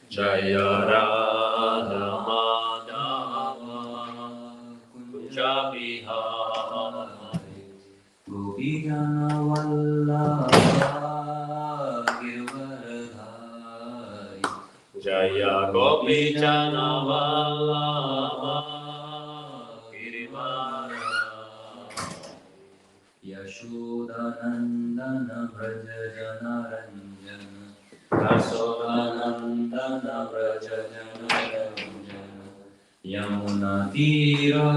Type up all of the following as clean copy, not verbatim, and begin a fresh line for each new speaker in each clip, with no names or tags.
Jaya Radha Madhava Kunja Bihari Govinda Vallabha Girdhari Jaya Gopijana Vallabha Girdhari Yashodanandana Vraja Janaranjana Yashodanandana Vraja Janaranjana Yamuna Tira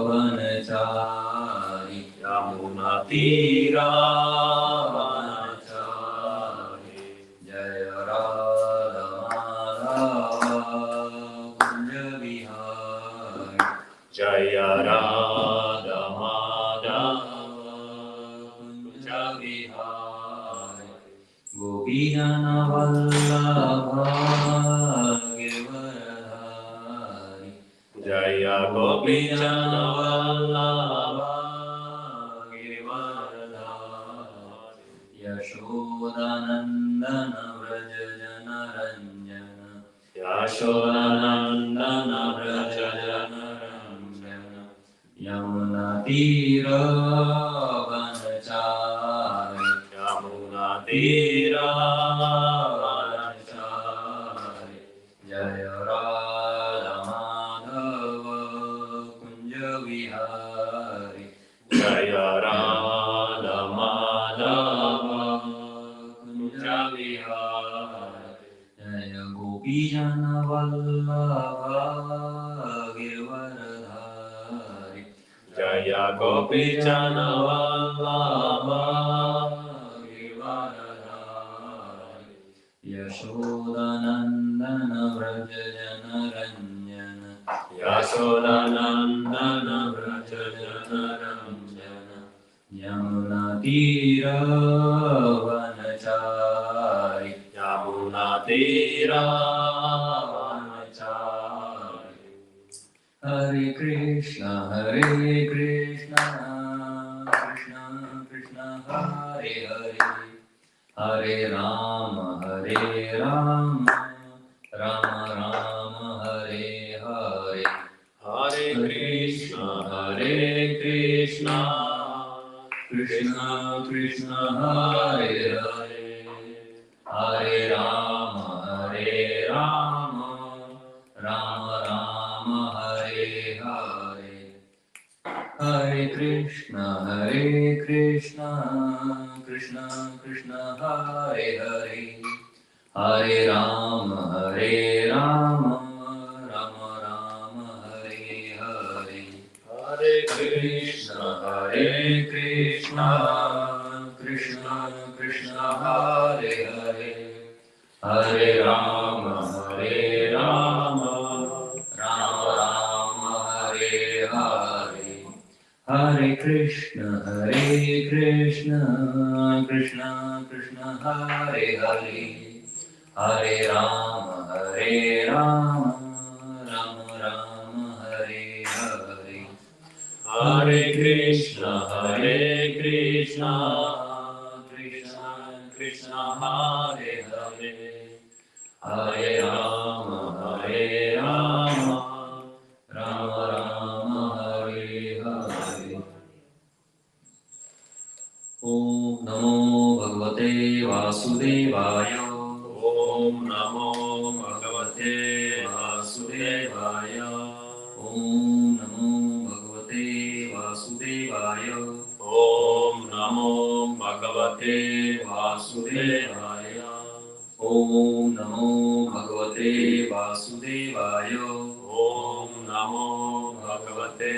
Vanachari Yamuna Tira Vanachari Jaya Radha Madhava Kunja Vihari Jaya Radha Madhava Kunja Vihari Govinda Vallabha Girdhari Jaya Govinda Vallabha Girdhari Yashodanandana Vraja Janaranjana Yashodanandana Vraja Janaranjana Yamuna Tira Vanachari Yamuna Tira Vanachari Jaya Radha Madhava Kunja Vihari Jaya Radha Madhava Kunja Vihari Jaya Gopijana Vallabha Girdhari Jaya Gopijana Vallabha Girdhari Yashodanandana Vraja Janaranjana Yashodanandana Vraja Janaranjana Yamuna Tira Vanachari Yamuna Tira Vanachari Hare Krishna Krishna Krishna Hare Hare Hare Rama Rama Rama Hare Hare Hare Krishna Krishna Krishna Krishna Hare Hare Hare Rama Rama Rama Hare Hare Hare Krishna Krishna Krishna Hare Hare Hare Rama Rama Rama Hare Hare Hare Krishna Krishna Krishna Hare Hare Hare Rama Rama Rama Hare Hare Hare Krishna Krishna Krishna Hare Hare Hare Rama Rama Rama Hare Hare Hare Krishna Krishna Krishna Hare Hare Hare Rama Rama Rama Hare Hare Om Namo Bhagavate Vasudevaya Om Namo Bhagavate Vasudevaya Om Namo Bhagavate Vasudevaya Om Namo Bhagavate Vasudevaya Om Namo Bhagavate Vasudevaya Om Namo Bhagavate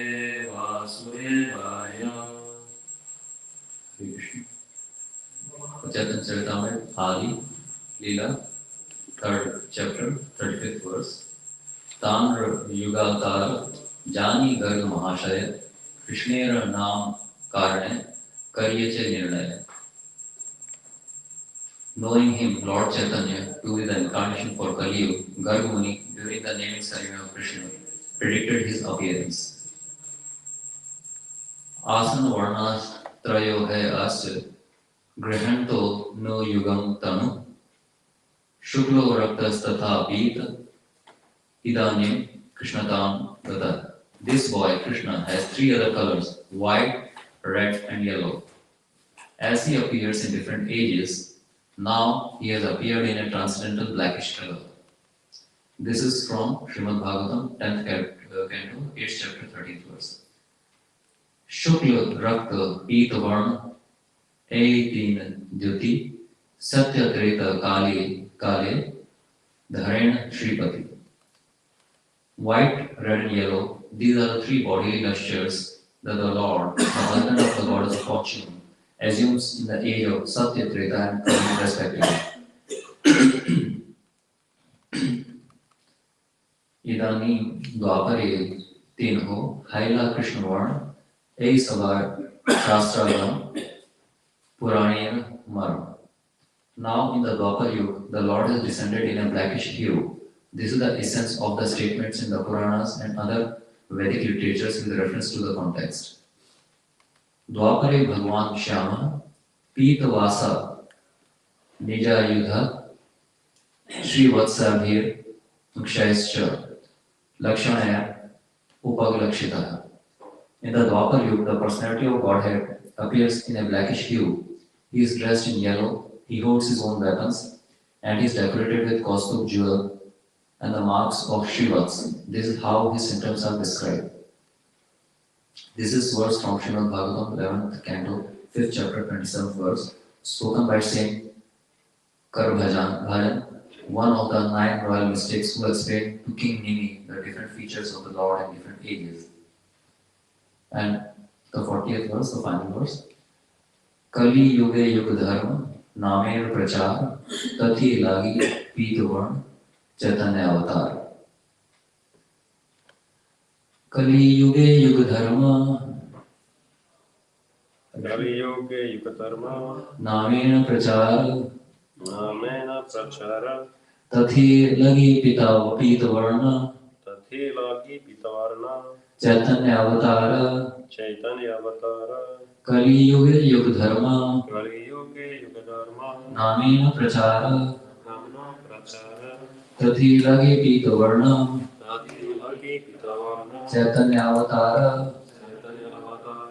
Vasudevaya Chaitan Charitamrita Adi Lila, 3rd chapter, 35th verse. Tamra Yugatar Jani Garg Mahashaya Krishnera Nam Karane Karyeche Nirnaya. Knowing him, Lord Chaitanya, to be the incarnation for Kali Yuga, Garg Muni, during the naming ceremony of Krishna, predicted his appearance. Asana Varnas Trayo Hai Asya Grihanto no yugam tanu, Shuklo raktas pita, Idanim Krishnatam Gata. This boy, Krishna, has three other colors, white, red, and yellow. As he appears in different ages, now he has appeared in a transcendental blackish color. This is from Srimad Bhagavatam, 10th canto, 8th chapter, 13th verse. Shukla Rakta Pita Varna Eitin Dyuti Satya Treta Kale Dharena Shripati. White, red, and yellow, these are the three bodily lustures that the Lord, the husband of the goddess of fortune, assumes in the age of Satya, Treta, and Kali respectively. Idanim Dwapare Tinho Haila Krishnavard A Savar Shastragram Puranir Maram. Now in the Dwapar Yuga, the Lord has descended in a blackish hue. This is the essence of the statements in the Puranas and other Vedic literatures with reference to the context. Dwapare Bhagwan Shyama Pitavasa Nija Yudha Sri Vatsabhir Mukshayascha Lakshanaya Upaglakshita. In the Dwapar Yuga, the personality of Godhead appears in a blackish hue. He is dressed in yellow, he holds his own weapons, and he is decorated with Kaustubh jewel and the marks of Shivats. This is how his symptoms are described. This is verse from Srimad Bhagavatam, 11th canto, 5th chapter, 27th verse, spoken by Saint Karbhajan, one of the 9 royal mystics who explained to King Nimi the different features of the Lord in different ages. And the 40th verse, the final verse, Kali Yuge Yug Dharma, Namer Prachar, Tathi Lagi Pitavarn, Chaitanya Avatar. Kali Yuge Yug Dharma,
Kali Yuge Yug Dharma,
Namer Prachar,
Namena Prachara,
Tathi Lagi Pitavarna,
Tathi Lagi Pitavarna,
Chaitanya Avatar.
Chaitanya Avatara,
Kali Yuge Yug Dharma,
Kali Yuge Yug Dharma,
Namena Prachara,
Namna Prachara,
Tathi Lagi Pitavarna,
Tathi Lagi Pitavarna,
Chaitanya Avatar.
Chaitanya Avatara.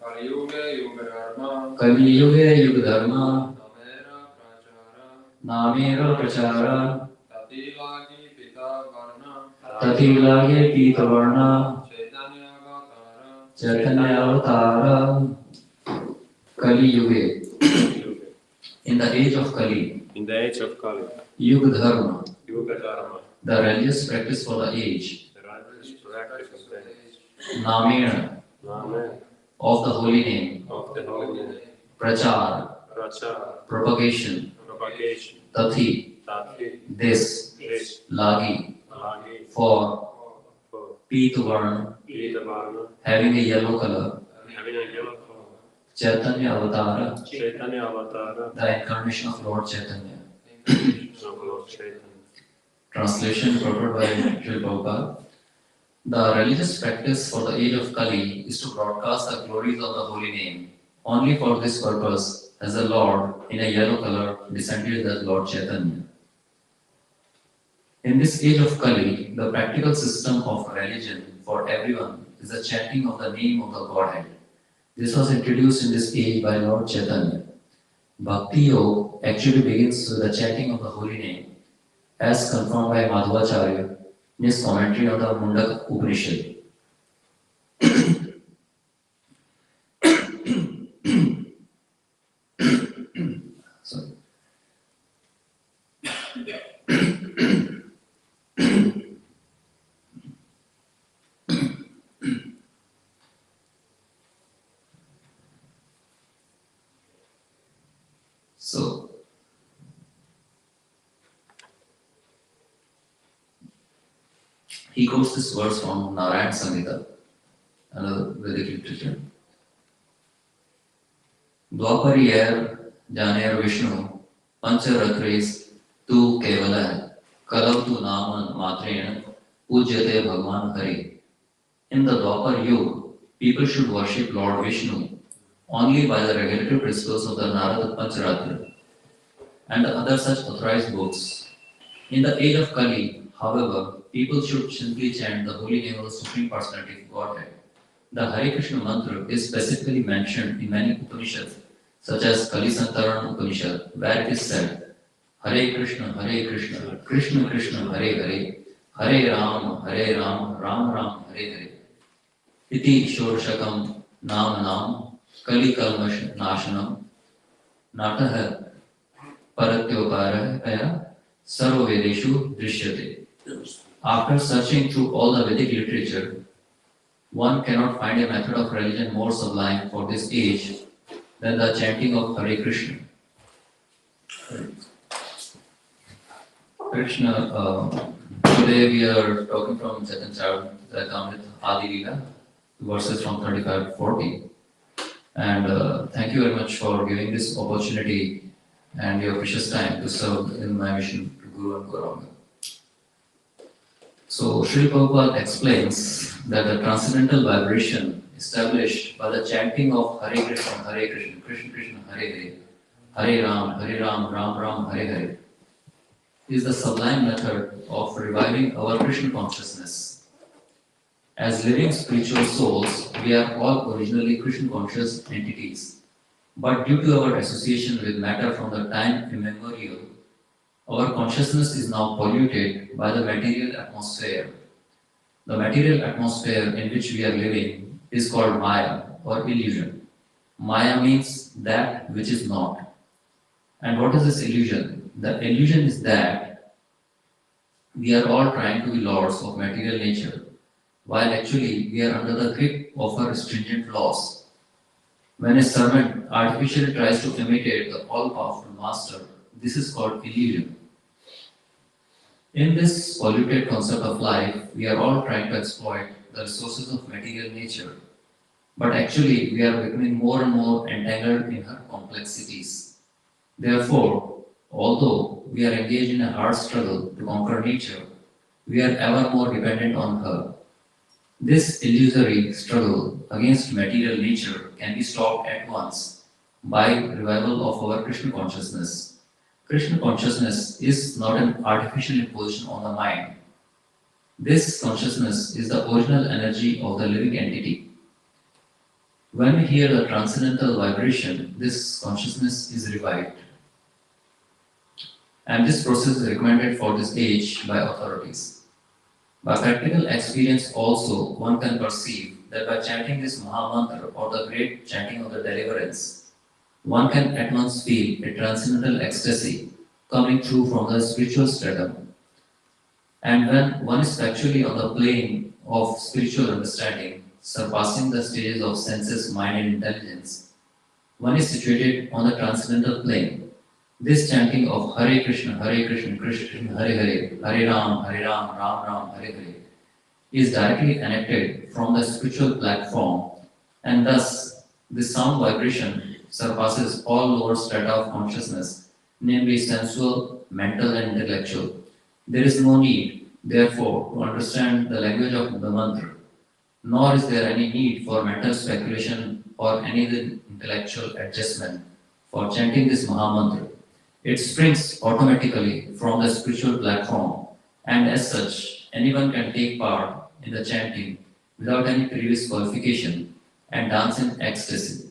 Kali Yuga Dharma,
Kali Yuge Yug Dharma,
Namera Prachara,
Namera Prachara,
Tati Lagi Pita Varna,
Tathi Lagi Pitavarna,
Chaitanya Avatara,
Chaitanya Avatara. Kali Yuge. In the age of Kali,
In the age of Kali,
Yug Dharma,
Yuga Dharma,
the religious practice for the age,
the righteous practice of the age,
Namena,
Name
of the holy name,
of the holy name,
Prachar,
Prachara,
propagation,
propagation,
Tathi,
Tathi,
this,
this,
Lagi,
Lagi,
for
for
Pitavarna,
Pita Varna,
having a yellow color,
having a yellow color,
Chaitanya Avatara,
Chaitanya Avatara,
the incarnation of Lord Chaitanya.
of Lord Chaitanya.
Translation prepared by Srila Prabhupada. The religious practice for the age of Kali is to broadcast the glories of the holy name. Only for this purpose has the Lord, in a yellow color, descended as Lord Chaitanya. In this age of Kali, the practical system of religion for everyone is the chanting of the name of the Godhead. This was introduced in this age by Lord Chaitanya. Bhakti Yoga actually begins with the chanting of the holy name, as confirmed by Madhvacharya in his commentary on the Mundak Upanishad. Sorry. So, he quotes this verse from Narayan Samhita, another Vedic literature. Dwapariyer Janer Vishnu Pancharatris Tu Kevala Kalau Tu Naman Matren Pujyate Bhagwan Hari. In the Dwapar Yuga, people should worship Lord Vishnu only by the regulative principles of the Narada Pancharatra and the other such authorized books. In the age of Kali, however, people should simply chant the holy name of the Supreme Personality of Godhead. The Hare Krishna mantra is specifically mentioned in many Upanishads, such as Kali Santaran Upanishad, where it is said, Hare Krishna, Krishna Krishna, Hare Hare, Hare Ram, Ram Ram, Hare Hare. Iti Shorshakam Nam Nam, Kali Kalmash Nashanam, Natah Paratyoparaya, Sarva Vedeshu Drishyate. After searching through all the Vedic literature, one cannot find a method of religion more sublime for this age than the chanting of Hare Krishna. Krishna, today we are talking from Chaitanya Charitamrita Adi Lila, verses from 35 to 40. And thank you very much for giving this opportunity and your precious time to serve in my mission to Guru and Gauranga. So, Srila Prabhupada explains that the transcendental vibration established by the chanting of Hare Krishna, Krishna Krishna, Hare Hare, Hare Ram, Ram Ram, Hare Hare, is the sublime method of reviving our Krishna consciousness. As living spiritual souls, we are all originally Krishna conscious entities. But due to our association with matter from the time immemorial, our consciousness is now polluted by the material atmosphere. The material atmosphere in which we are living is called Maya or illusion. Maya means that which is not. And what is this illusion? The illusion is that we are all trying to be lords of material nature, while actually we are under the grip of our stringent laws. When a servant artificially tries to imitate the all-powerful master, this is called illusion. In this polluted concept of life, we are all trying to exploit the resources of material nature, but actually we are becoming more and more entangled in her complexities. Therefore, although we are engaged in a hard struggle to conquer nature, we are ever more dependent on her. This illusory struggle against material nature can be stopped at once by revival of our Krishna consciousness. Krishna consciousness is not an artificial imposition on the mind. This consciousness is the original energy of the living entity. When we hear the transcendental vibration, this consciousness is revived. And this process is recommended for this age by authorities. By practical experience also, one can perceive that by chanting this Mahamantra or the great chanting of the deliverance, one can at once feel a transcendental ecstasy coming through from the spiritual stratum. And when one is actually on the plane of spiritual understanding, surpassing the stages of senses, mind and intelligence, one is situated on the transcendental plane. This chanting of Hare Krishna, Krishna Krishna, Hare Hare, Hare Ram, Ram Ram, Hare Hare, is directly connected from the spiritual platform, and thus this sound vibration surpasses all lower strata of consciousness, namely sensual, mental and intellectual. There is no need, therefore, to understand the language of the mantra, nor is there any need for mental speculation or any intellectual adjustment for chanting this Mahamantra. It springs automatically from the spiritual platform, and as such, anyone can take part in the chanting without any previous qualification and dance in ecstasy.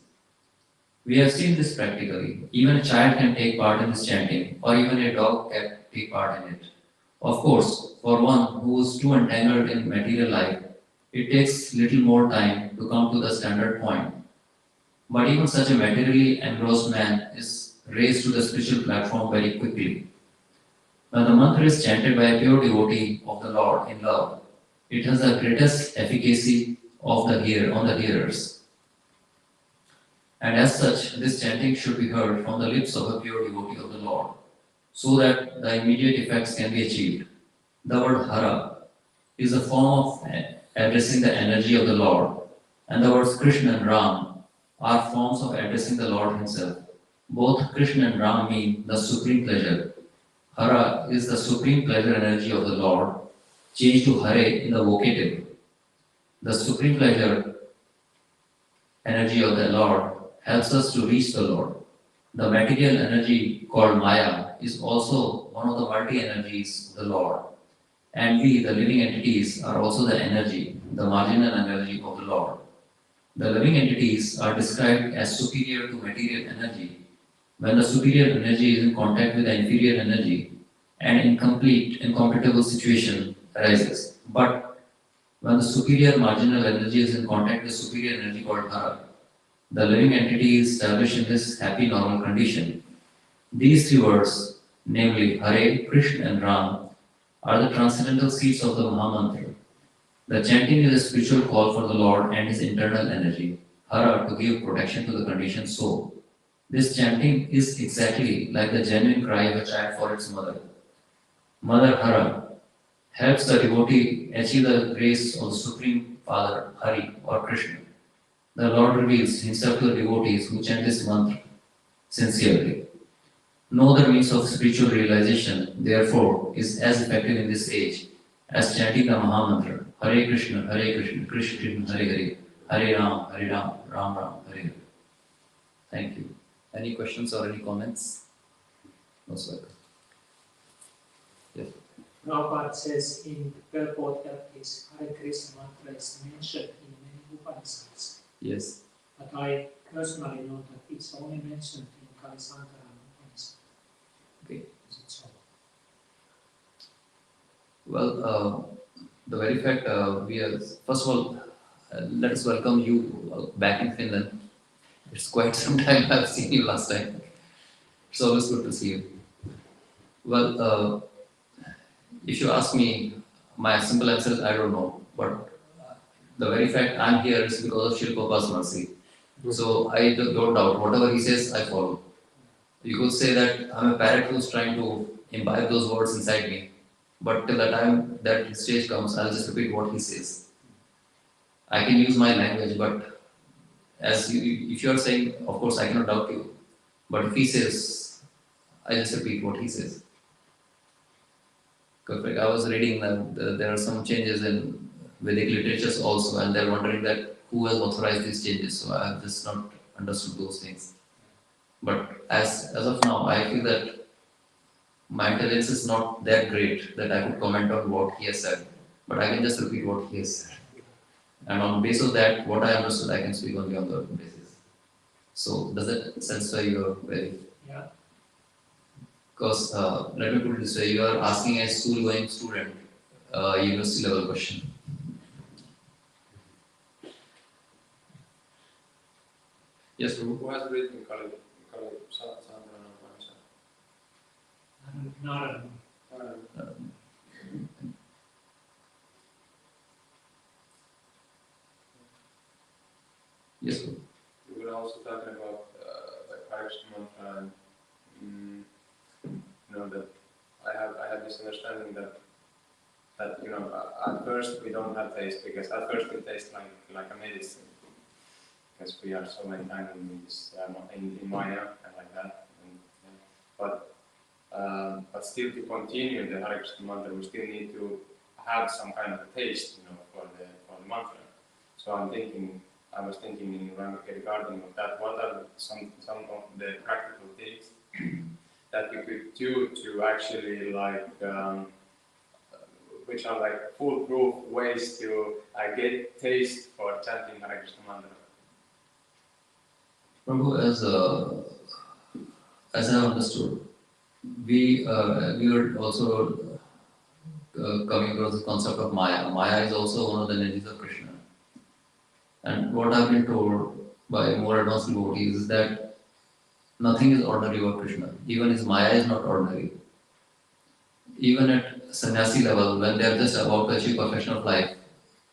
We have seen this practically. Even a child can take part in this chanting, or even a dog can take part in it. Of course, for one who is too entangled in material life, it takes little more time to come to the standard point. But even such a materially engrossed man is raised to the spiritual platform very quickly. When the mantra is chanted by a pure devotee of the Lord in love, it has the greatest efficacy on the hearers. And as such, this chanting should be heard from the lips of a pure devotee of the Lord, so that the immediate effects can be achieved. The word Hara is a form of addressing the energy of the Lord, and the words Krishna and Ram are forms of addressing the Lord Himself. Both Krishna and Ram mean the supreme pleasure. Hara is the supreme pleasure energy of the Lord, changed to Hare in the vocative. The supreme pleasure energy of the Lord helps us to reach the Lord. The material energy called Maya is also one of the multi-energies of the Lord. And we, the living entities, are also the energy, the marginal energy of the Lord. The living entities are described as superior to material energy when the superior energy is in contact with the inferior energy and incompatible situation arises. But when the superior marginal energy is in contact with superior energy called Hara, the living entity is established in this happy normal condition. These three words, namely Hare, Krishna and Ram, are the transcendental seeds of the Mahamantra. The chanting is a spiritual call for the Lord and his internal energy, Hara, to give protection to the conditioned soul. This chanting is exactly like the genuine cry of a child for its mother. Mother Hara helps the devotee achieve the grace of the Supreme Father, Hari or Krishna. The Lord reveals himself to the devotees who chant this mantra sincerely. No other means of spiritual realization, therefore, is as effective in this age as chanting the Mahamantra, Hare Krishna, Krishna Krishna, Hare Hare, Hare Ram, Ram Ram, Hare Hare. Thank you. Any questions or any comments? Most welcome. Yes.
Prabhupada says in the purport that this Hare Krishna mantra is mentioned in many Upanishads.
Yes.
But I personally know that it's only mentioned in Kalisankara Upanishad.
Okay.
Is it so?
Well, the very fact we are, first of all, let us welcome you back in Finland. It's quite some time I've seen you last time. It's always good to see you. Well, if you ask me, my simple answer is I don't know. But the very fact I'm here is because of Shri Prabhupada's mercy. So I don't doubt. Whatever he says, I follow. You could say that I'm a parrot who's trying to imbibe those words inside me. But till the time that stage comes, I'll just repeat what he says. I can use my language, but if you are saying, of course, I cannot doubt you. But if he says, I just repeat what he says. Correct. I was reading that there are some changes in Vedic literatures also, and they're wondering that who has authorized these changes. So I have just not understood those things. But as of now, I feel that my intelligence is not that great that I could comment on what he has said. But I can just repeat what he has said. And on the basis of that, what I understood, I can speak only on the basis. So does that satisfy your query?
Yeah.
Because let me put it this way, you are asking a school-going student university level question. Yes, Prabhu?
Who has written Kali Sankarana Upanishad?
Narada.
Yes, Prabhu.
We were also talking about the Hare Krishna mantra and that I have this understanding that at first we don't have taste, because at first it tastes like a medicine, because we are so many times in this in Maya and like that. But still, to continue the Hare Krishna mantra, we still need to have some kind of a taste, for the mantra. So I was thinking regarding of that, what are some of the practical things that we could do to actually which are like foolproof ways to get taste for chanting Hare Krishna mantra.
Prabhu, as I understood, we were also coming across the concept of Maya. Maya is also one of the energies of Krishna. And what I've been told by more advanced devotees is that nothing is ordinary about Krishna. Even his Maya is not ordinary. Even at sannyasi level, when they are just about to achieve perfection of life,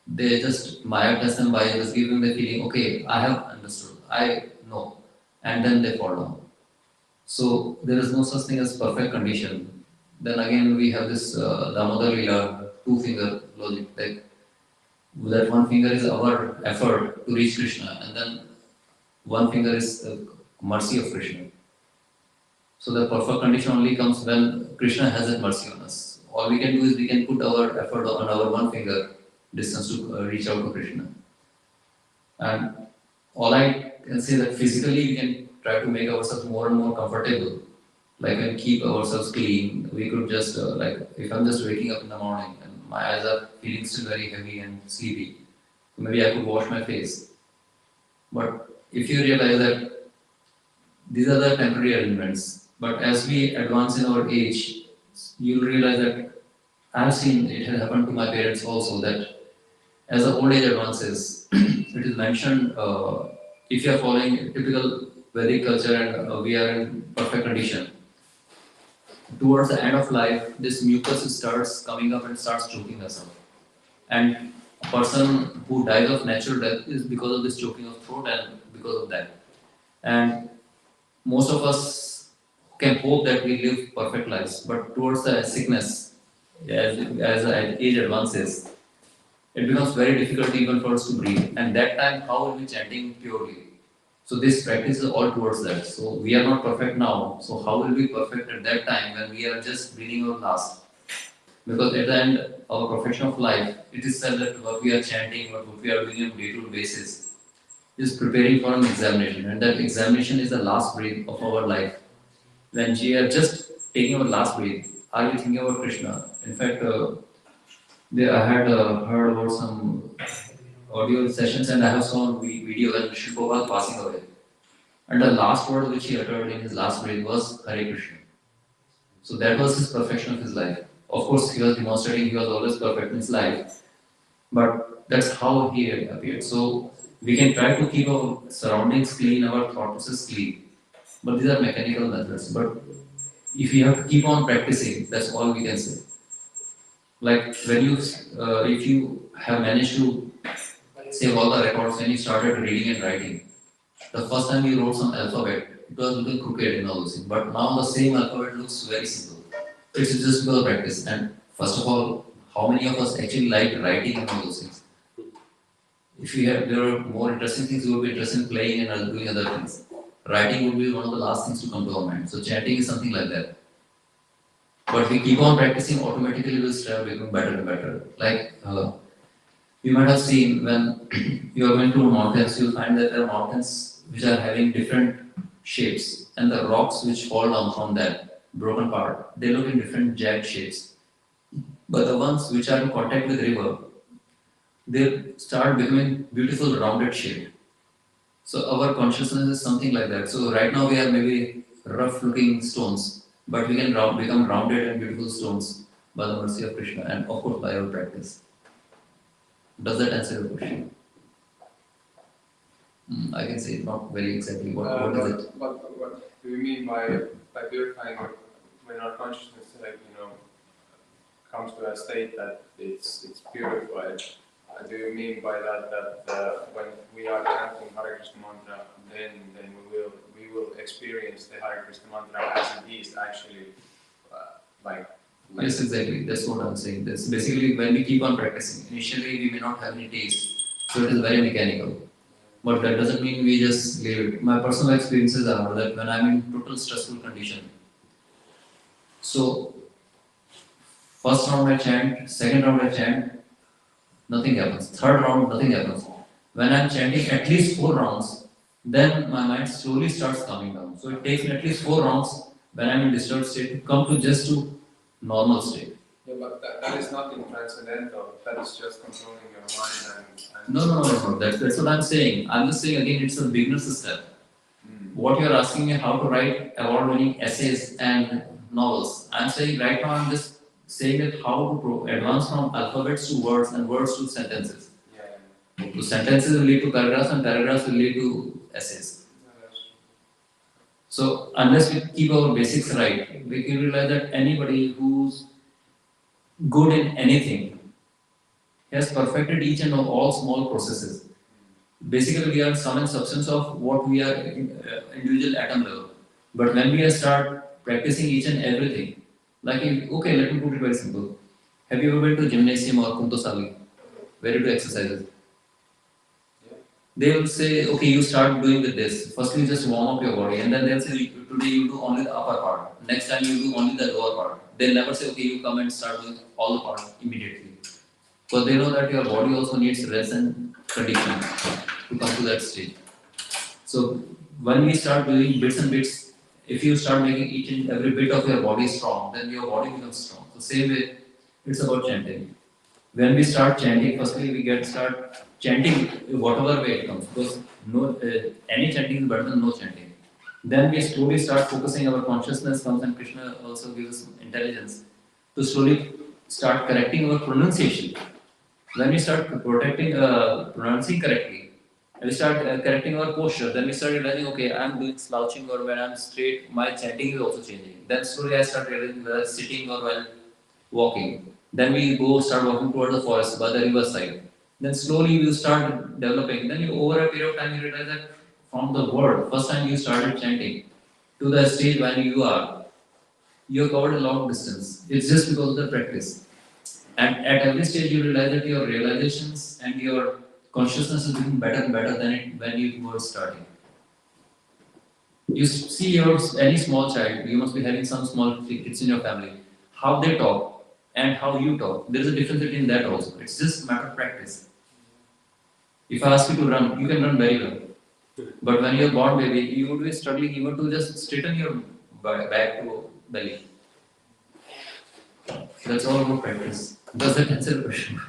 they just Maya test them by just giving the feeling, okay, I have understood, I know, and then they fall down. So there is no such thing as perfect condition. Then again we have this Damodar Lila, two-finger logic, like that one finger is our effort to reach Krishna, and then one finger is the mercy of Krishna. So the perfect condition only comes when Krishna has that mercy on us. All we can do is we can put our effort on our one finger distance to reach out to Krishna. And all I can say that physically we can try to make ourselves more and more comfortable. Like when keep ourselves clean, we could just like if I'm just waking up in the morning and my eyes are feeling still very heavy and sleepy, so maybe I could wash my face. But if you realize that these are the temporary arrangements, but as we advance in our age, you'll realize that I've seen it has happened to my parents also that as the old age advances, it is mentioned if you are following typical Vedic culture and we are in perfect condition, towards the end of life, this mucus starts coming up and starts choking us up. And a person who dies of natural death is because of this choking of throat and because of that. And most of us can hope that we live perfect lives, but towards the sickness, as the age advances, it becomes very difficult even for us to breathe. And that time, how will we chanting purely? So this practice is all towards that. So we are not perfect now. So how will we be perfect at that time when we are just breathing our last? Because at the end, our profession of life, it is said that what we are chanting or what we are doing on a day-to-day basis is preparing for an examination. And that examination is the last breath of our life. When we are just taking our last breath, are we thinking about Krishna? In fact, I had heard about some audio sessions and I have saw video when Shri Prabhu was passing away. And the last word which he uttered in his last breath was Hare Krishna. So that was his perfection of his life. Of course, he was demonstrating he was always perfect in his life, but that's how he appeared. So we can try to keep our surroundings clean, our thought process clean, but these are mechanical methods. But if you have to keep on practicing, that's all we can say. Like when you, if you have managed to save all the records when you started reading and writing, the first time you wrote some alphabet, it was looking crooked and all those things. But now the same alphabet looks very simple. It's just because of practice. And first of all, how many of us actually like writing and all those things? If you have there are more interesting things, you will be interested in playing and doing other things. Writing would be one of the last things to come to our mind. So chanting is something like that. But we keep on practicing, automatically we'll start becoming better and better. Like you might have seen when you are going to mountains, you'll find that there are mountains which are having different shapes, and the rocks which fall down from that broken part, they look in different jagged shapes. But the ones which are in contact with river, they start becoming beautiful rounded shape. So our consciousness is something like that. So right now we are maybe rough looking stones, but we can become rounded and beautiful stones by the mercy of Krishna and of course by our practice. Does that answer your question? I can say not very exactly. What is it?
What do you mean by purifying when our consciousness, comes to a state that it's purified? Do you mean by that when we are chanting Hare Krishna mantra, then we will experience the Hare Krishna mantra as it is actually like?
Yes, exactly. That's what I'm saying. That's basically when we keep on practicing. Initially, we may not have any taste, so it is very mechanical. But that doesn't mean we just leave it. My personal experiences are that when I'm in total stressful condition, so first round I chant, second round I chant, nothing happens. Third round, nothing happens. When I'm chanting at least 4 rounds, then my mind slowly starts calming down. So it takes me at least 4 rounds when I'm in disturbed state to come to just to normal state.
Yeah, but that is nothing transcendental. That is just controlling your mind and
No. That's what I'm saying. I'm just saying again, it's a beginner's step. What you're asking me how to write award-winning essays and novels. I'm saying right now I'm just saying that how to advance from alphabets to words and words to sentences.
Yeah.
So sentences will lead to paragraphs and paragraphs will lead to essays. So unless we keep our basics right, we can realize that anybody who's good in anything has perfected each and all small processes. Basically, we are sum and substance of what we are individual atom level. But when we start practicing each and everything, like okay, let me put it very simple. Have you ever been to gymnasium or kuntosali, where you do exercises? They will say, okay, you start doing with this. First, you just warm up your body, and then they'll say, today you do only the upper part. Next time you do only the lower part. They'll never say, okay, you come and start with all the parts immediately. Because they know that your body also needs rest and condition to come to that stage. So when we start doing bits and bits, if you start making each and every bit of your body strong, then your body becomes strong. So same way, it's about chanting. When we start chanting, firstly we start chanting whatever way it comes, because any chanting is better than no chanting. Then we slowly start focusing, our consciousness comes, and Krishna also gives us intelligence to slowly start correcting our pronunciation. When we start pronouncing correctly, and we start correcting our posture, then we start realizing, okay, I'm doing slouching, or when I'm straight, my chanting is also changing. Then slowly I start realizing whether sitting or while walking. Then we start walking towards the forest by the river side. Then slowly you start developing. Then you, over a period of time, you realize that from the word, first time you started chanting, to the stage when you have covered a long distance. It's just because of the practice. And at every stage, you realize that your realizations and your consciousness is becoming better and better than it when you were starting. You see any small child, you must be having some small kids in your family, how they talk and how you talk. There is a difference between that also. It's just a matter of practice. If I ask you to run, you can run very well. But when you're born baby, you would be struggling even to just straighten your back to belly. That's all about practice. Does that answer the question?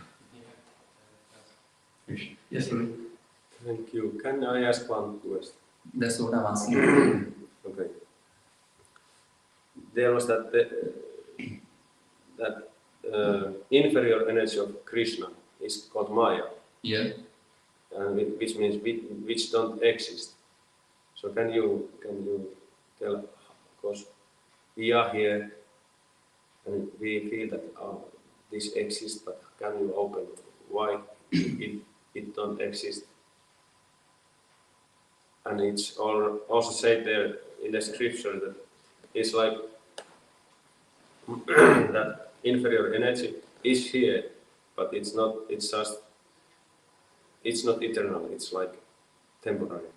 Yes, Rohit.
Thank you. Can I ask one question?
That's what I'm asking.
Okay. There was that inferior energy of Krishna is called Maya,
Yeah.
which means which don't exist. So can you tell? Because we are here and we feel that this exists, but can you open why it don't exist? And it's also said there in the scripture that it's like that inferior energy is here, but it's not. It's not eternal. It's like temporary.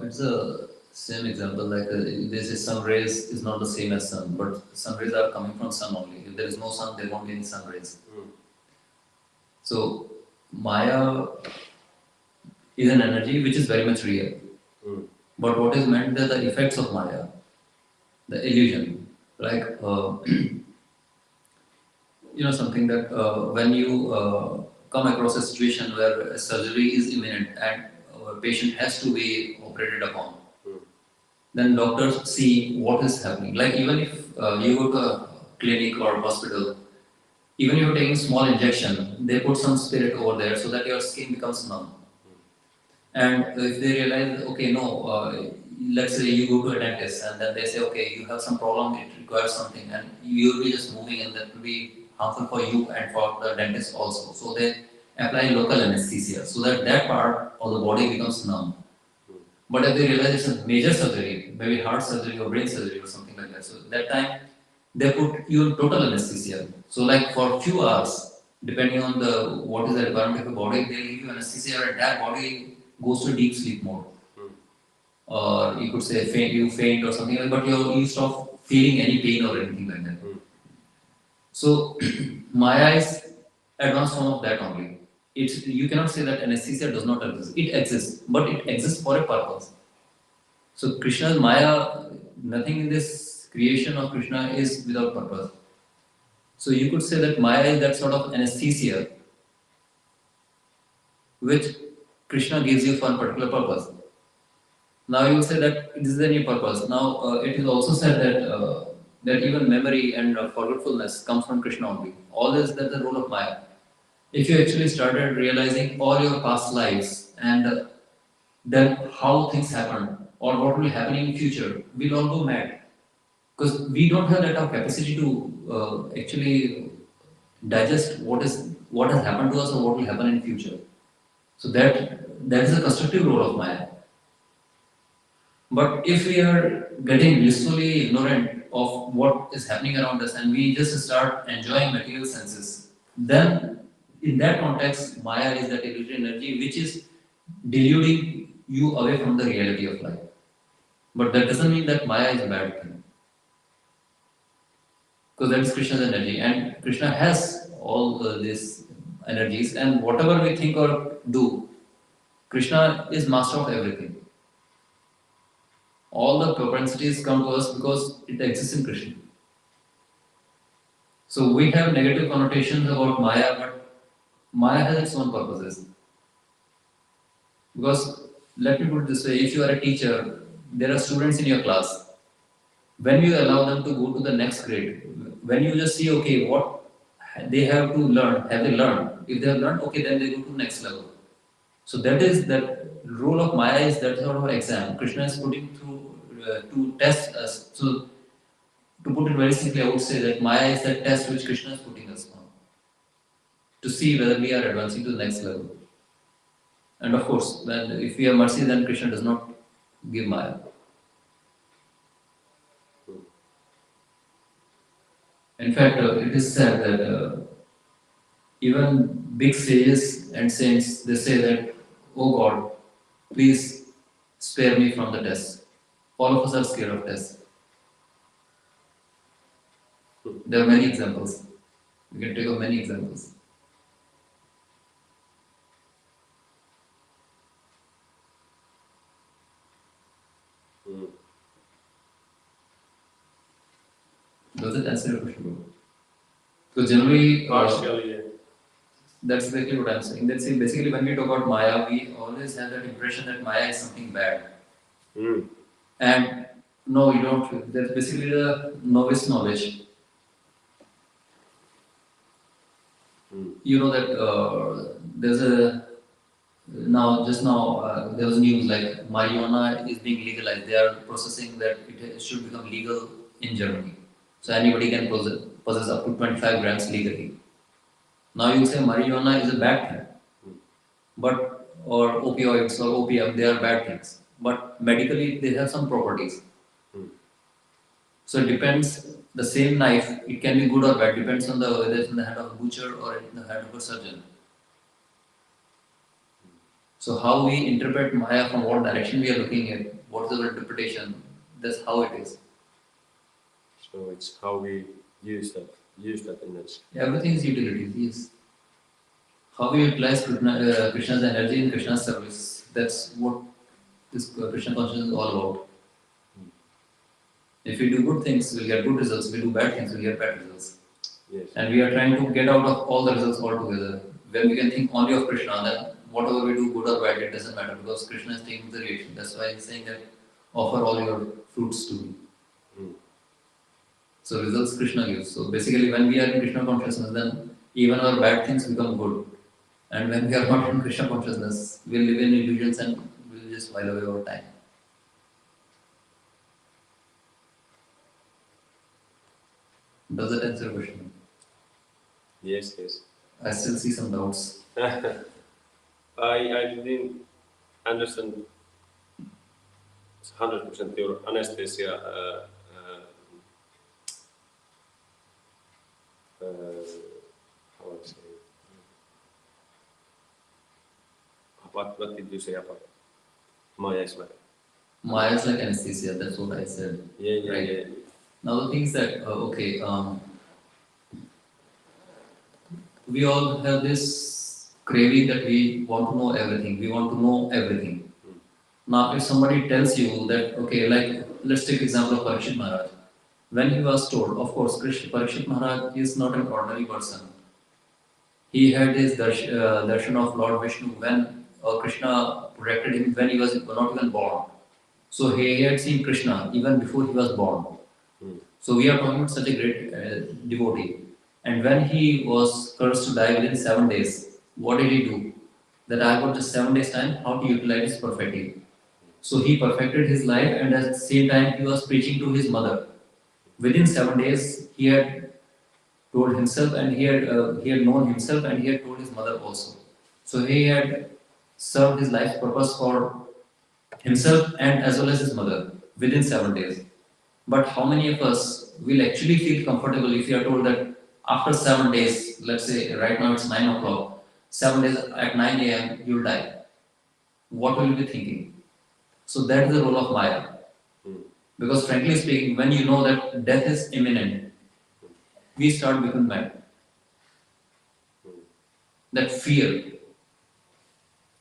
It's a same example, like they say sun rays is not the same as sun, but sun rays are coming from sun only. If there is no sun, there won't be any sun rays. So Maya is an energy which is very much real. But what is meant are the effects of Maya, the illusion. Like, something that when you come across a situation where a surgery is imminent and a patient has to be operated upon, then doctors see what is happening. Like, even if you go to a clinic or hospital, even if you're taking small injection, they put some spirit over there so that your skin becomes numb. And if they realize, okay, no, let's say you go to a dentist and then they say, okay, you have some problem, it requires something, and you'll be just moving, and that will be harmful for you and for the dentist also. So they apply local anesthesia so that that part of the body becomes numb. But if they realize it's a major surgery, maybe heart surgery or brain surgery or something like that, so that time they put you in total anesthesia. So like for few hours, depending on what is the requirement of the body, they give you anesthesia, and that body goes to deep sleep mode. Or you could say you faint or something like that, but you stop feeling any pain or anything like that. So Maya is advanced form of that only. You cannot say that anesthesia does not exist. It exists, but it exists for a purpose. So Krishna's Maya, nothing in this creation of Krishna is without purpose. So you could say that Maya is that sort of anesthesia which Krishna gives you for a particular purpose. Now you say that this is a new purpose. Now it is also said that even memory and forgetfulness comes from Krishna only. All this is the role of Maya. If you actually started realizing all your past lives and then how things happen or what will happen in future, we'll all go mad. Because we don't have that capacity to actually digest what has happened to us or what will happen in future. So that is a constructive role of Maya. But if we are getting blissfully ignorant of what is happening around us and we just start enjoying material senses, then in that context, Maya is that illusory energy which is deluding you away from the reality of life. But that doesn't mean that Maya is a bad thing. because that is Krishna's energy, and Krishna has all these energies, and whatever we think or do, Krishna is master of everything. All the propensities come to us because it exists in Krishna. So we have negative connotations about Maya, but Maya has its own purposes. Because let me put it this way, if you are a teacher, there are students in your class. When you allow them to go to the next grade, when you just see, okay, what they have to learn, have they learned? If they have learned, okay, then they go to next level. So that is that role of Maya is that sort of exam. Krishna is putting through to test us. So to put it very simply, I would say that Maya is that test which Krishna is putting us on to see whether we are advancing to the next level. And of course, then if we have mercy, then Krishna does not give Maya. In fact, it is said that even big sages and saints, they say that, oh God, please spare me from the test. All of us are scared of tests. There are many examples. We can take up many examples. Does it answer your question, bro? So generally,
Partially, yeah.
that's exactly what I'm saying. That's it. Basically, when we talk about Maya, we always have that impression that Maya is something bad. And no, you don't. That's basically the novice knowledge. You know that there's a just now there was news like marijuana is being legalized. They are processing that it should become legal in Germany. So anybody can possess up to 25 grams legally. Now you say marijuana is a bad thing, but or opioids or opium, they are bad things. But medically they have some properties. So it depends. The same knife, it can be good or bad. Depends on whether it's in the hand of a butcher or in the hand of a surgeon. So how we interpret Maya, from what direction we are looking at, what is our interpretation, that's how it is.
So it's how we use that energy.
Everything is utilities, yes. How we utilize Krishna's energy in Krishna's service, that's what this Krishna consciousness is all about. If we do good things, we'll get good results. If we do bad things, we'll get bad results.
Yes.
And we are trying to get out of all the results altogether. When we can think only of Krishna, then whatever we do, good or bad, it doesn't matter because Krishna is taking the reaction. That's why he's saying that offer all your fruits to me. So results Krishna gives. So basically, when we are in Krishna consciousness, then even our bad things become good. And when we are not in Krishna consciousness, we'll live in illusions and we'll just while away our time. Does that answer your question?
Yes.
I still see some doubts.
I didn't understand 100% your anesthesia. How I say? What did you say about Maya is like?
Maya is like anesthesia, that's what I said.
Yeah.
Right.
Yeah.
Now the thing is that, we all have this craving that we want to know everything. We want to know everything. Now, if somebody tells you that, okay, like let's take example of Parikshit Maharaj. When he was told, of course, Parikshit Maharaj is not an ordinary person. He had his darshan of Lord Vishnu when Krishna protected him when he was not even born. So he had seen Krishna even before he was born. So we are talking about such a great devotee. And when he was cursed to die within 7 days, what did he do? That I got just 7 days time, how to utilize perfectly. So he perfected his life, and at the same time he was preaching to his mother. Within 7 days, he had told himself, and he had known himself, and he had told his mother also. So he had served his life's purpose for himself and as well as his mother within 7 days. But how many of us will actually feel comfortable if you are told that after 7 days, let's say right now it's 9 o'clock, 7 days at 9 a.m. you'll die? What will you be thinking? So that is the role of Maya. Because frankly speaking, when you know that death is imminent, we start becoming mad. That fear.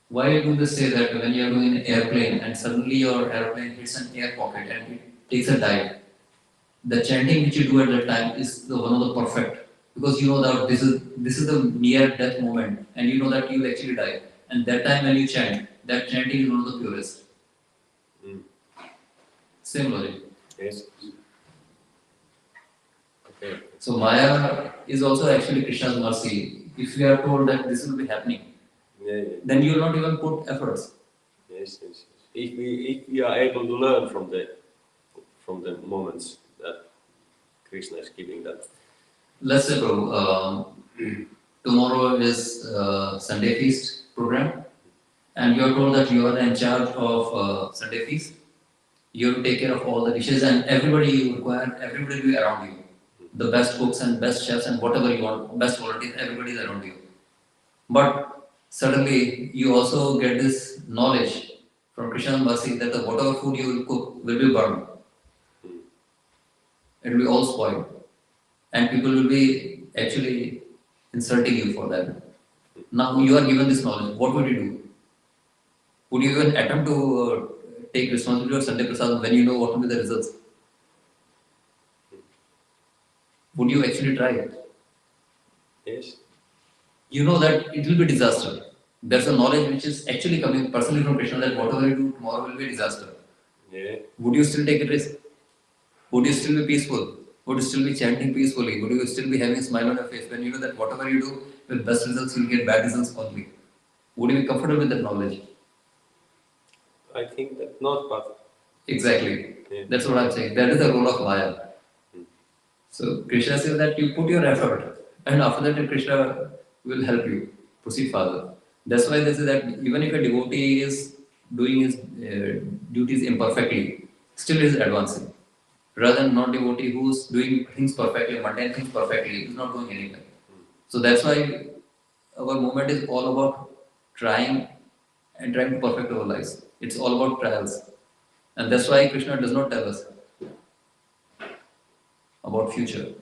Why do they say that when you are going in an airplane and suddenly your airplane hits an air pocket and it takes a dive? The chanting which you do at that time is the one of the perfect, because you know that this is the near death moment and you know that you will actually die. And that time when you chant, that chanting is one of the purest. Same logic.
Yes. Okay.
So Maya is also actually Krishna's mercy. If we are told that this will be happening,
Yeah.
then you will not even put efforts.
Yes. If we are able to learn from the moments that Krishna is giving that.
Let's say, Prabhu, tomorrow is Sunday feast program, and you are told that you are in charge of Sunday feast. You have to take care of all the dishes, and everybody you require, everybody will be around you. The best cooks and best chefs and whatever you want, best volunteers, everybody is around you. But suddenly you also get this knowledge from Krishna's mercy that the whatever food you will cook will be burned. It will be all spoiled. And people will be actually insulting you for that. Now you are given this knowledge. What would you do? Would you even attempt to take responsibility of Sunday Prasad when you know what will be the results? Would you actually try it?
Yes.
You know that it will be disaster. There's a knowledge which is actually coming personally from Krishna that whatever you do tomorrow will be a disaster.
Yeah.
Would you still take a risk? Would you still be peaceful? Would you still be chanting peacefully? Would you still be having a smile on your face when you know that whatever you do with best results, you'll get bad results only? Would you be comfortable with that knowledge?
I think that not, but
Exactly.
yeah.
That's what I'm saying. That is the role of Maya. So Krishna says that you put your effort, and after that Krishna will help you proceed further. That's why they say that even if a devotee is doing his duties imperfectly, still he is advancing. Rather than non-devotee who's doing things perfectly, mundane things perfectly, is not doing anything. So that's why our movement is all about trying and trying to perfect our lives. It's all about trials. And that's why Krishna does not tell us about future.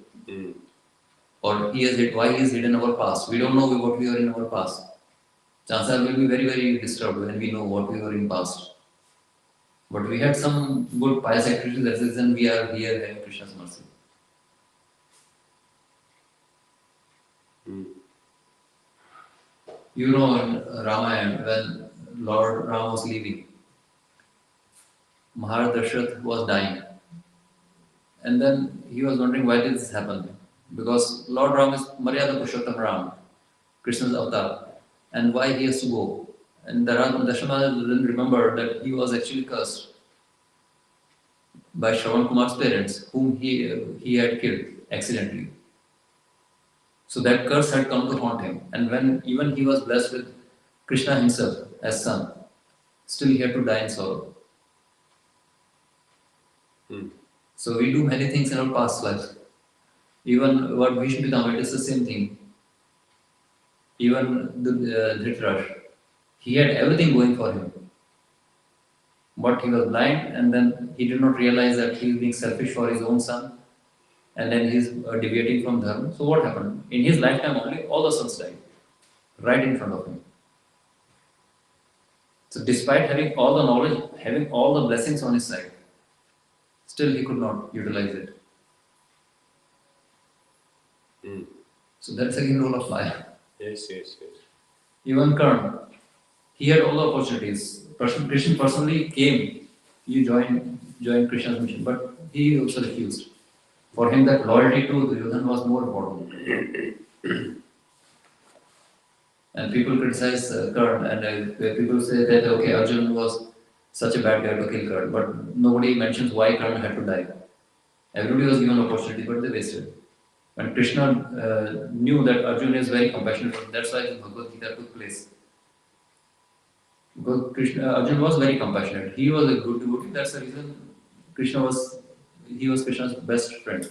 Or why he is hidden our past. We don't know what we were in our past. Chances will be very, very disturbed when we know what we were in past. But we had some good pious activities, that's the reason we are here having Krishna's mercy. You know in Ramayana, when Lord Ram was leaving, Maharaj Dasharatha was dying. And then he was wondering why did this happen? Because Lord Ram is Maryada Purushottam Ram, Krishna's avatar, and why he has to go. And Dasharatha didn't remember that he was actually cursed by Shravan Kumar's parents, whom he had killed accidentally. So that curse had come to haunt him. And when even he was blessed with Krishna himself as son, still he had to die in sorrow. So we do many things in our past lives. Even what we should become, it is the same thing. Even the Dhritarashtra, he had everything going for him. But he was blind, and then he did not realize that he is being selfish for his own son, and then he is deviating from dharma. So what happened? In his lifetime only, all the sons died, right in front of him. So despite having all the knowledge, having all the blessings on his side, still he could not utilize it. So that's again role of Maya.
Yes.
Even Karna, he had all the opportunities. Krishna personally came, he joined Krishna's mission, but he also refused. For him, that loyalty to Duryodhana was more important. And people criticize Karna, and people say that okay, Arjuna was such a bad guy to kill Karna, but nobody mentions why Karna had to die. Everybody was given opportunity, but they wasted. And Krishna knew that Arjuna is very compassionate, that's why the Bhagavad Gita took place. Because Arjuna was very compassionate. He was a good devotee. That's the reason he was Krishna's best friend.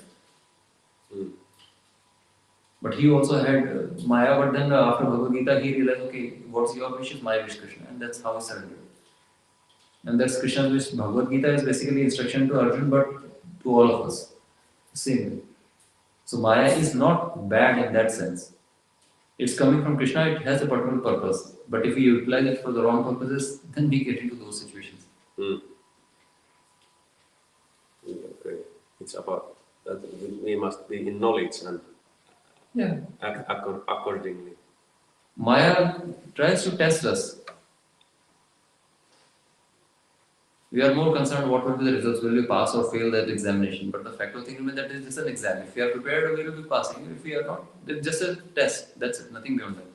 But he also had Maya. But then after Bhagavad Gita, he realized, okay, what's your wish is my wish, Krishna, and that's how he surrendered. And that's Krishna's wish. Bhagavad Gita is basically instruction to Arjuna, but to all of us, same way. So Maya is not bad in that sense. It's coming from Krishna, it has a particular purpose. But if we utilize it for the wrong purposes, then we get into those situations.
Okay. It's about that we must be in knowledge and act accordingly.
Maya tries to test us. We are more concerned what will be the results, will we pass or fail that examination. But the fact of thinking is that it is just an exam. If we are prepared, we will be passing. If we are not, it's just a test. That's it, nothing beyond that.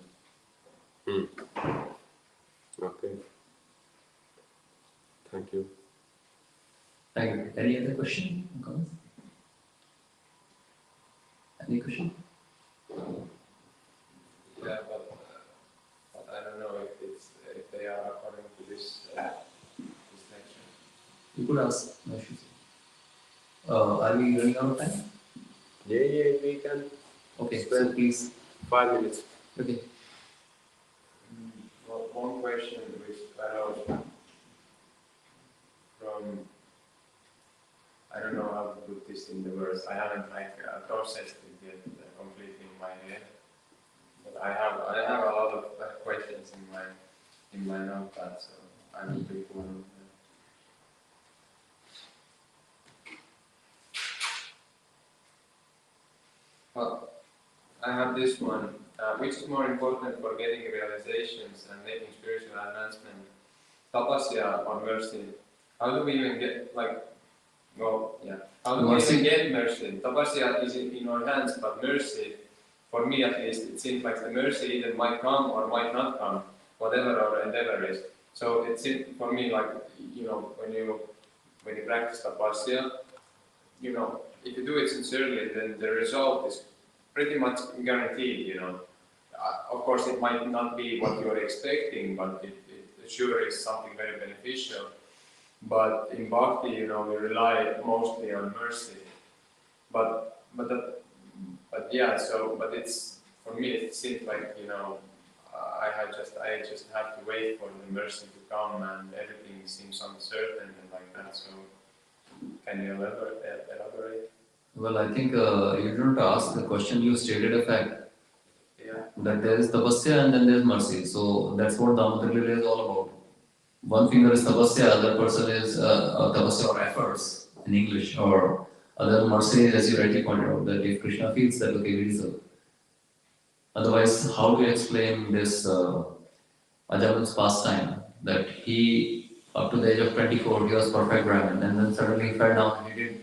Okay. Thank you.
Thank you. Any other question? Comments? Any question?
Yeah, but I don't know if they are according to this lecture.
You could ask. No issues. Are we running out of time?
Yeah, we can.
Okay, so
Spend
please.
5 minutes.
Okay.
Well, one question which arose from, I don't know how to put this in the words. I haven't processed it yet completely in my head. But I have a lot of questions in my notepad, so I will pick one of them. Well, I have this one. Which is more important for getting realizations and making spiritual advancement? Tapasya or mercy? How do we even get, how do we even get mercy? Tapasya is in our hands, but mercy, for me at least, it seems like the mercy either might come or might not come, whatever our endeavor is. So it seems for me like, when you practice tapasya, if you do it sincerely, then the result is pretty much guaranteed, Of course, it might not be what you are expecting, but it sure is something very beneficial. But in bhakti, we rely mostly on mercy. But it's, for me, it seems like, I just have to wait for the mercy to come, and everything seems uncertain and like that. So, can you elaborate?
Well, I think you didn't ask the question, you stated a fact.
Yeah.
That there is tapasya and then there is mercy. So that's what Damodar Lila is all about. One finger is tapasya, other person is tapasya or efforts in English, or other mercy, as you rightly pointed out, that if Krishna feels that, okay, we deserve. Otherwise, how do you explain this Ajaman's pastime, that he, up to the age of 24, he was perfect Brahmin, and then suddenly he fell down and he did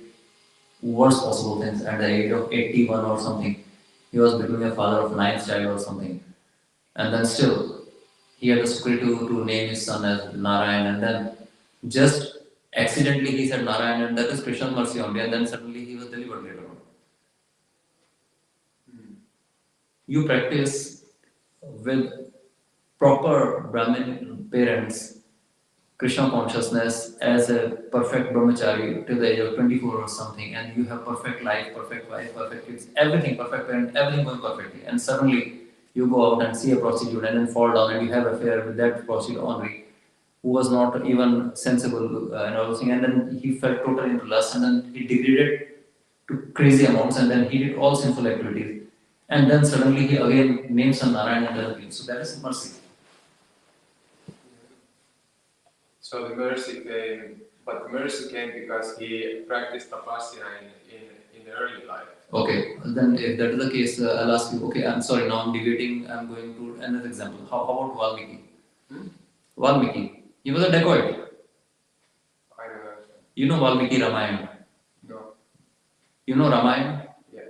worst possible things. At the age of 81 or something, he was becoming a father of 9th child or something. And then still, he had the spirit to name his son as Narayan, and then just accidentally he said Narayan, and that is Krishna's mercy only, and then suddenly he was delivered later on. You practice with proper Brahmin parents, Krishna consciousness as a perfect brahmachari till the age of 24 or something, and you have perfect life, perfect wife, perfect kids, everything, perfect parent, everything going perfectly, and suddenly you go out and see a prostitute and then fall down and you have an affair with that prostitute only, who was not even sensible and all those things, and then he felt totally into lust, and then he degraded to crazy amounts, and then he did all sinful activities, and then suddenly he again names some Narayan and other things. So that is mercy.
So the mercy came because he practiced tapasya in the early life.
Okay, then if that is the case, I'll ask you, okay, I'm sorry, now I'm deviating, I'm going to another example. How about Valmiki? Valmiki, he was a dacoit.
I don't know.
You know Valmiki Ramayana?
No.
You know Ramayana?
Yeah,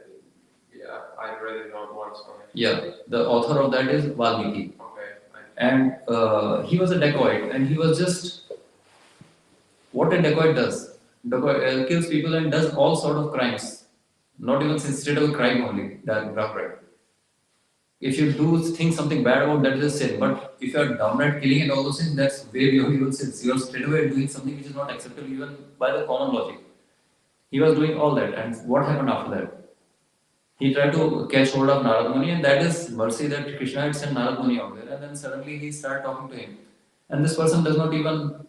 I read it once.
Yeah, the author of that is Valmiki.
Okay.
And he was a dacoit, and he was just what a dacoit does. Dacoit kills people and does all sort of crimes. Not even instead of a crime only, that right. If you do think something bad about that, is a sin. But if you are downright killing and all those things, that's way beyond even sins. You are straight away doing something which is not acceptable even by the common logic. He was doing all that, and what happened after that? He tried to catch hold of Narad Muni, and that is mercy that Krishna had sent Narad Muni out there, and then suddenly he started talking to him. And this person does not even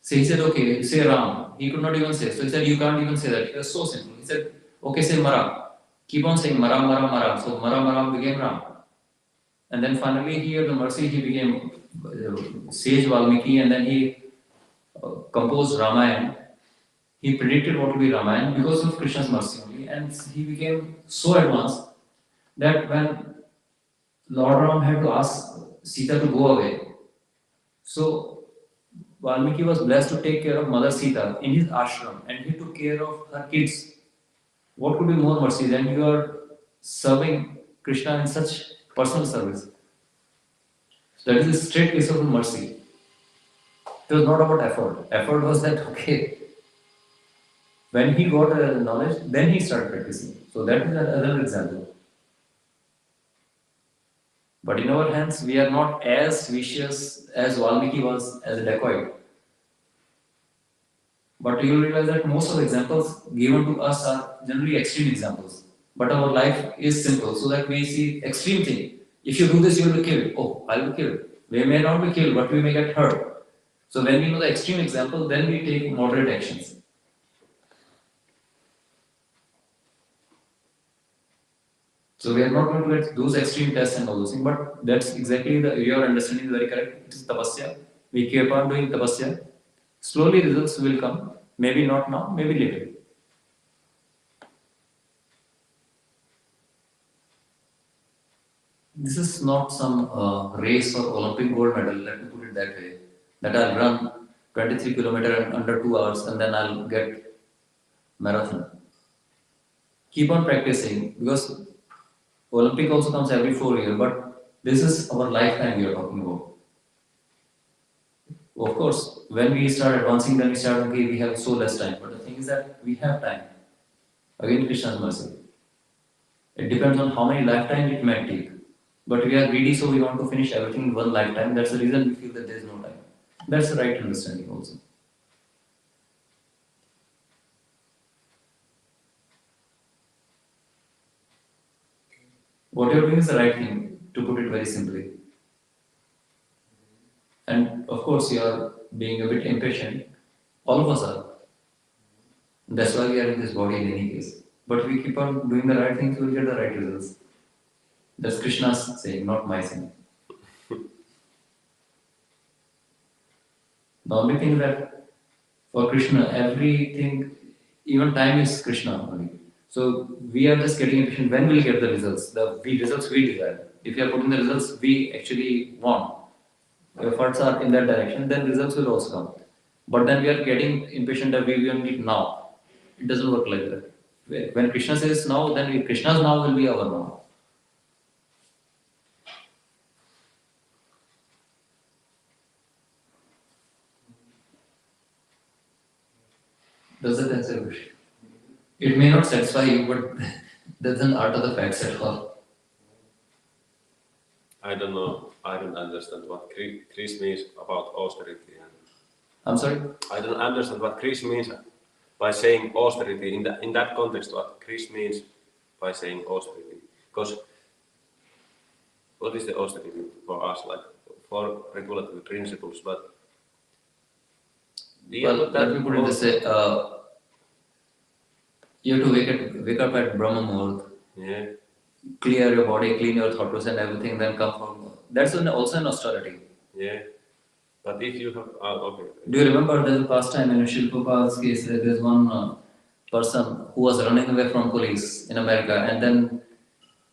say, he said, okay, say Ram. He could not even say. So he said, you can't even say that. He was so simple. He said, okay, say Mara. keep on saying Maram, Maram, Maram. So Maram, Maram became Ram. And then finally he had the mercy, he became sage Valmiki, and then he composed Ramayana. He predicted what will be Ramayana because of Krishna's mercy only, and he became so advanced that when Lord Ram had to ask Sita to go away, so Valmiki was blessed to take care of Mother Sita in his ashram, and he took care of her kids. What could be more mercy than you are serving Krishna in such personal service? That is a straight case of mercy. It was not about effort. Effort was that, okay, when he got knowledge, then he started practicing. So that is another example. But in our hands, we are not as vicious as Valmiki was as a dacoit. But you will realize that most of the examples given to us are generally extreme examples. But our life is simple, so that we see extreme thing. If you do this, you will be killed. Oh, I will be killed. We may not be killed, but we may get hurt. So when we know the extreme example, then we take moderate actions. So we are not going to get those extreme tests and all those things, but that's exactly your understanding is very correct. It is tapasya. We keep on doing tapasya. Slowly results will come. Maybe not now, maybe later. This is not some race or Olympic gold medal, let me put it that way. That I'll run 23 kilometers in under 2 hours and then I'll get marathon. Keep on practicing because Olympic also comes every 4 years, but this is our lifetime we are talking about. Of course, when we start advancing, then we start, okay, we have so less time. But the thing is that we have time. Again, Krishna's mercy. It depends on how many lifetimes it might take. But we are greedy, so we want to finish everything in one lifetime. That's the reason we feel that there is no time. That's the right understanding also. What you are doing is the right thing, to put it very simply. And of course, you are being a bit impatient. All of us are. That's why we are in this body in any case. But we keep on doing the right things, we will get the right results. That's Krishna's saying, not my saying. The only thing that for Krishna, everything, even time is Krishna only. So we are just getting impatient when we'll get the results, the results we desire. If we are putting the results we actually want, efforts are in that direction, then results will also come. But then we are getting impatient that we will need now. It doesn't work like that. When Krishna says now, then Krishna's now will be our now. Does that answer your question? It may not satisfy you, but doesn't alter the facts at all.
I don't know. I don't understand what Chris means about austerity.
I'm sorry?
I don't understand what Chris means by saying austerity. In that context, what Chris means by saying austerity. Because what is the austerity for us? Like for regulatory principles, but
Well, let me put it this way. You have to wake up at Brahma Muhurt,
yeah.
clear your body, clean your thought process and everything, then come from. That's also an austerity.
Yeah. But if you have, okay.
Do you remember there's a past time in Shri Prabhupada's case, there's one person who was running away from police in America, and then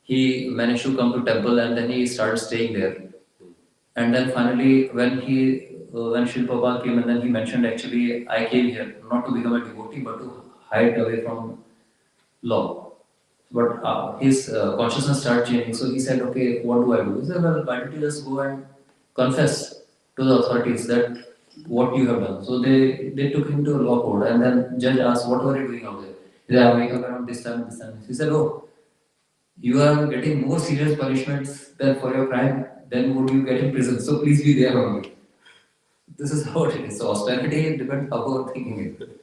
he managed to come to temple, and then he started staying there. And then finally, when Shri Prabhupada came, and then he mentioned, actually, I came here not to become a devotee, but to hide away from law. But his consciousness started changing. So he said, okay, what do I do? He said, well, why don't you just go and confess to the authorities that what you have done. So they took him to a law court, and then judge asked, what were you doing out there? He said, I wake up around this time, this time. He said, oh, you are getting more serious punishments than for your crime, then would you get in prison. So please be there only. This is how it is. So austerity depends how you are thinking it.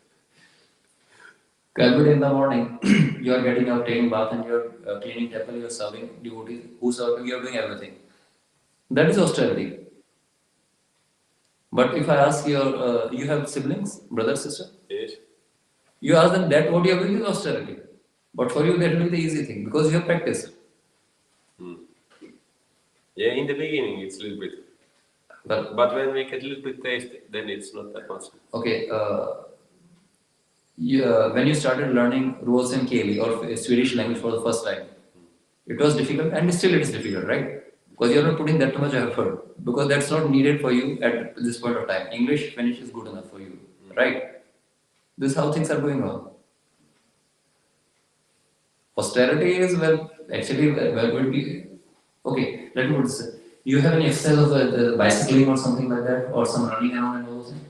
Every day in the morning, you are getting up, taking bath, and you are cleaning temple, you are serving devotees, who serve you, are doing everything. That is austerity. But if I ask you have siblings, brother, sister?
Yes.
You ask them that what you are doing is austerity. But for you, that will be the easy thing because you have practiced.
Yeah, in the beginning it's a little bit. But when we get a little bit taste, then it's not that much.
Okay, when you started learning rules and Keli or Swedish language for the first time, it was difficult and still it is difficult, right? Because you are not putting that much effort because that's not needed for you at this point of time. English finish is good enough for you, right? This is how things are going on. Austerity is well, actually, well, would be okay. Let me put this. You have any exercise of bicycling or something like that, or some running around and all those things?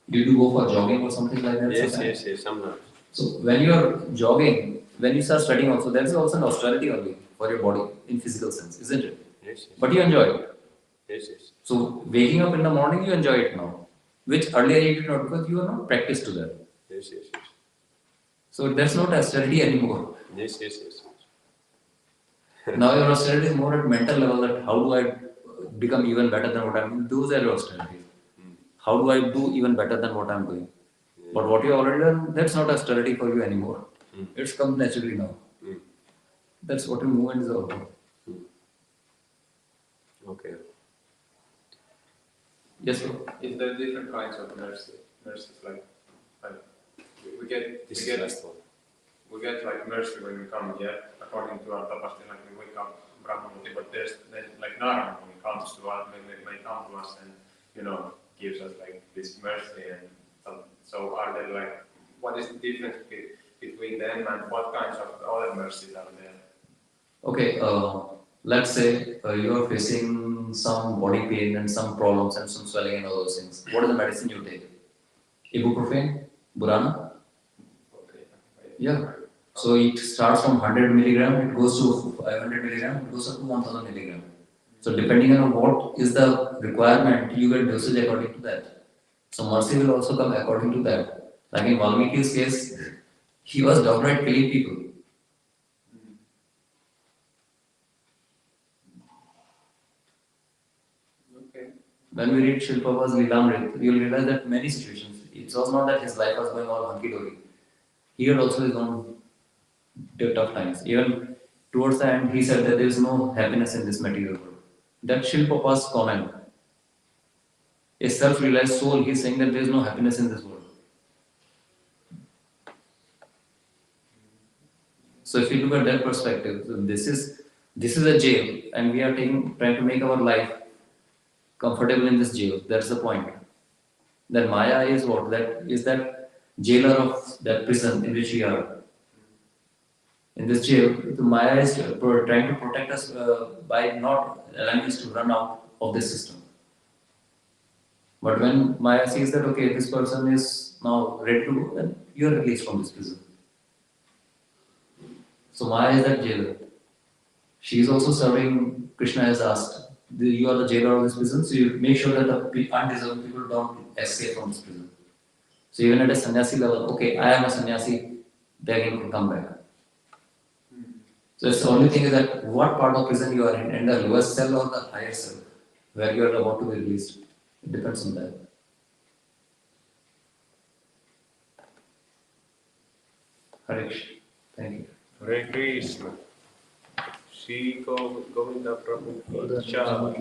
Did you go for jogging or something like that?
Yes, sometimes.
So when you are jogging, when you start studying also, that's also an austerity only for your body in physical sense, isn't it?
Yes.
But you enjoy it.
Yes.
So waking up in the morning, you enjoy it now, which earlier you did not because you are not practiced to that.
Yes.
So that's not austerity anymore.
Yes.
Now your austerity is more at mental level that how do I become even better than what I'm doing? Those are your austerities. How do I do even better than what I'm doing? But what you already done, that's not austerity for you anymore. It's come naturally now. That's what your movement is all about.
Okay.
Yes, sir.
Is there different kinds of mercy? Mercies like we get
This is the last one.
we get like mercy when we come here, according to our tapasya, like we wake up Brahmanuti, but there's then like Narayana when he comes to us, may come to us and gives us like this mercy and so are there like what is the difference between them and what kinds of other mercies are there?
Okay, let's say you are facing some body pain and some problems and some swelling and all those things. What is the medicine you take? Ibuprofen? Burana?
Okay.
Yeah. So it starts from 100 milligram, it goes to 500 milligram, it goes up to 1000 milligram. So depending on what is the requirement, you get dosage according to that. So mercy will also come according to that. Like in Valmiki's case, he was downright killing people.
Okay.
When we read Shilpa's Lilamrit, you'll realize that many situations, it was not that his life was going all hunky dory. He had also his own tough times. Even towards the end, he said that there is no happiness in this material world. That Shilpa's comment, a self realized soul, he's saying that there is no happiness in this world. So if you look at that perspective, this is a jail, and we are trying to make our life comfortable in this jail. That's the point. That Maya is what? That is that jailer of that prison in which we are. In this jail, the Maya is trying to protect us by not allowing us to run out of this system. But when Maya sees that, okay, this person is now ready to go, then you are released from this prison. So Maya is that jailer. She is also serving, Krishna has asked, you are the jailer of this prison, so you make sure that the undeserving people don't escape from this prison. So even at a sannyasi level, okay, I am a sannyasi, they can come back. So it's the only thing is that what part of prison you are in the lowest cell or the higher cell, where you are about to be released. It depends on that. Harish, thank you.
Hare Krishna. Shri Govinda Prabhu. Cha.